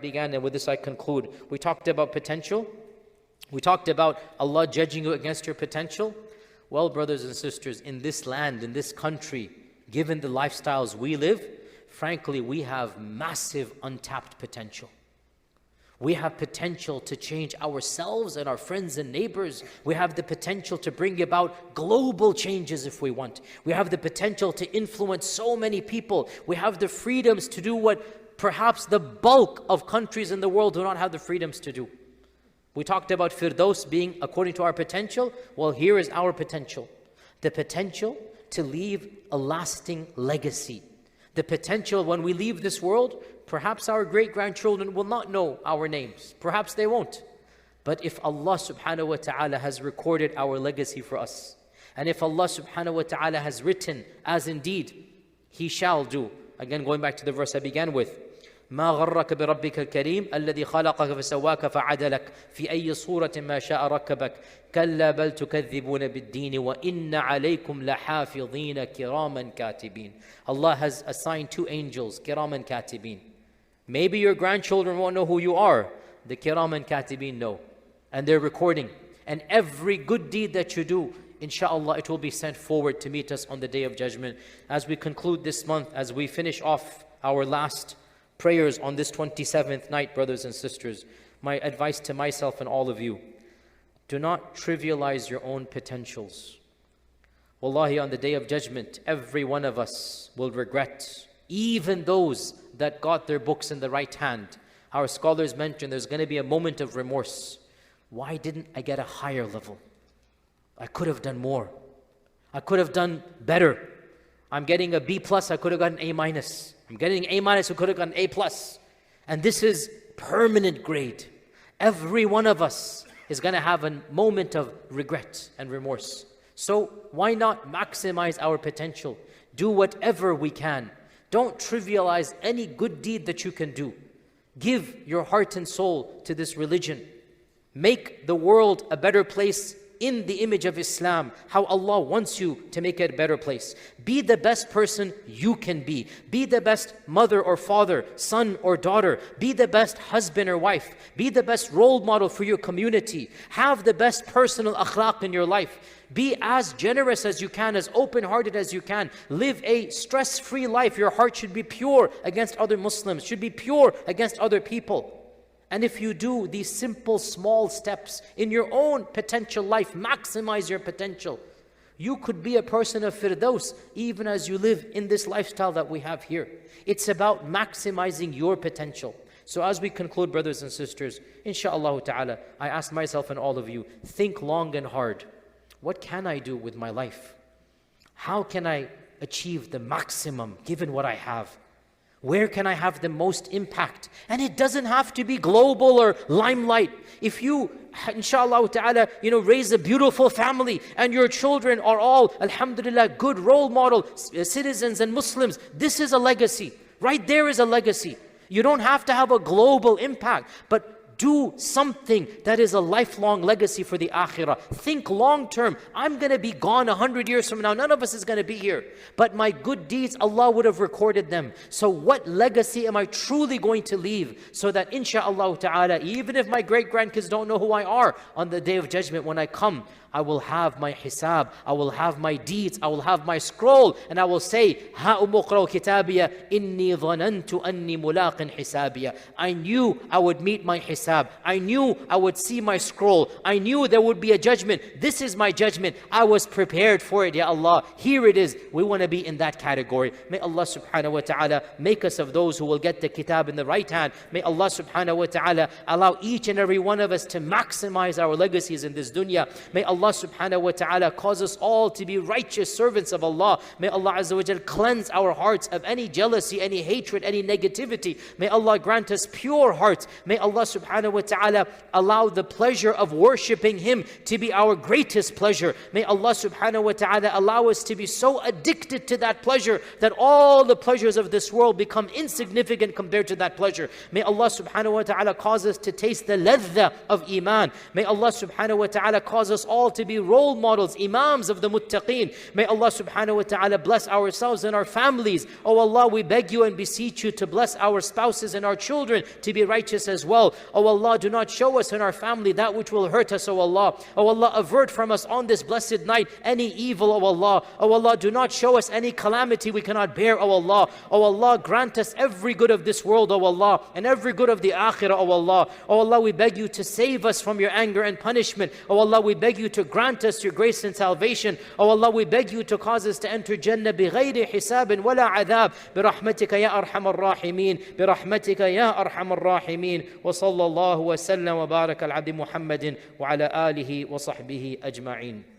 began, and with this I conclude. We talked about potential. We talked about Allah judging you against your potential. Well, brothers and sisters, in this land, in this country, given the lifestyles we live, frankly, we have massive untapped potential. We have potential to change ourselves and our friends and neighbors. We have the potential to bring about global changes if we want. We have the potential to influence so many people. We have the freedoms to do what perhaps the bulk of countries in the world do not have the freedoms to do. We talked about Firdaus being according to our potential. Well, here is our potential. The potential to leave a lasting legacy. The potential when we leave this world, perhaps our great-grandchildren will not know our names. Perhaps they won't. But if Allah subhanahu wa ta'ala has recorded our legacy for us, and if Allah subhanahu wa ta'ala has written, as indeed He shall do. Again, going back to the verse I began with, ما غرك بربك الكريم الذي خلقك فسواك فعدلك في أي صورة ما شاء ركبك كلا بل تكذبون بالدين وإن عليكم لحافظين كراما كاتبين. Allah has assigned two angels, kiraman katibin. Maybe your grandchildren won't know who you are. The kiraman katibin know. And they're recording. And every good deed that you do, inshallah, it will be sent forward to meet us on the Day of Judgment. As we conclude this month, as we finish off our last prayers on this 27th night, brothers and sisters, my advice to myself and all of you, do not trivialize your own potentials. Wallahi, on the Day of Judgment, every one of us will regret, even those that got their books in the right hand. Our scholars mentioned there's going to be a moment of remorse. Why didn't I get a higher level? I could have done more. I could have done better. I'm getting a B+, I could have gotten A-. I'm getting A-, I could have gotten A+. And this is permanent grade. Every one of us is going to have a moment of regret and remorse. So why not maximize our potential? Do whatever we can. Don't trivialize any good deed that you can do. Give your heart and soul to this religion. Make the world a better place in the image of Islam, how Allah wants you to make it a better place. Be the best person you can be. Be the best mother or father, son or daughter. Be the best husband or wife. Be the best role model for your community. Have the best personal akhlaq in your life. Be as generous as you can, as open-hearted as you can. Live a stress-free life. Your heart should be pure against other Muslims, should be pure against other people. And if you do these simple, small steps in your own potential life, maximize your potential, you could be a person of Firdaus even as you live in this lifestyle that we have here. It's about maximizing your potential. So as we conclude, brothers and sisters, inshaAllah ta'ala, I ask myself and all of you, think long and hard. What can I do with my life? How can I achieve the maximum given what I have? Where can I have the most impact? And it doesn't have to be global or limelight. If you, inshallah ta'ala, raise a beautiful family and your children are all, alhamdulillah, good role model citizens and Muslims, this is a legacy. Right there is a legacy. You don't have to have a global impact, but do something that is a lifelong legacy for the Akhira. Think long term. I'm going to be gone 100 years from now. None of us is going to be here. But my good deeds, Allah would have recorded them. So what legacy am I truly going to leave? So that insha'Allah ta'ala, even if my great-grandkids don't know who I are, on the Day of Judgment when I come, I will have my hisab, I will have my deeds, I will have my scroll, and I will say, Ha umuqraw kitabiya, inni dhanantu anni mulaqin hisabiya. I knew I would meet my hisab. I knew I would see my scroll. I knew there would be a judgment. This is my judgment. I was prepared for it, Ya Allah. Here it is. We want to be in that category. May Allah subhanahu wa ta'ala make us of those who will get the kitab in the right hand. May Allah subhanahu wa ta'ala allow each and every one of us to maximize our legacies in this dunya. May Allah subhanahu wa ta'ala cause us all to be righteous servants of Allah. May Allah azza wa jal cleanse our hearts of any jealousy, any hatred, any negativity. May Allah grant us pure hearts. May Allah subhanahu subhanahu wa ta'ala allow the pleasure of worshipping Him to be our greatest pleasure. May Allah subhanahu wa ta'ala allow us to be so addicted to that pleasure that all the pleasures of this world become insignificant compared to that pleasure. May Allah subhanahu wa ta'ala cause us to taste the ladha of Iman. May Allah subhanahu wa ta'ala cause us all to be role models, imams of the muttaqeen. May Allah subhanahu wa ta'ala bless ourselves and our families. Oh Allah, we beg you and beseech you to bless our spouses and our children to be righteous as well. Oh Allah, do not show us in our family that which will hurt us, oh Allah. Oh Allah, avert from us on this blessed night any evil, oh Allah. Oh Allah, do not show us any calamity we cannot bear, oh Allah. Oh Allah, grant us every good of this world, oh Allah, and every good of the Akhira, oh Allah. Oh Allah, we beg you to save us from your anger and punishment. Oh Allah, we beg you to grant us your grace and salvation. Oh Allah, we beg you to cause us to enter Jannah بغير حساب ولا عذاب برحمتك يا أرحم الراحمين برحمتك يا أرحم الراحمين وصلى الله وسلم وبارك على عبد محمد وعلى آله وصحبه أجمعين.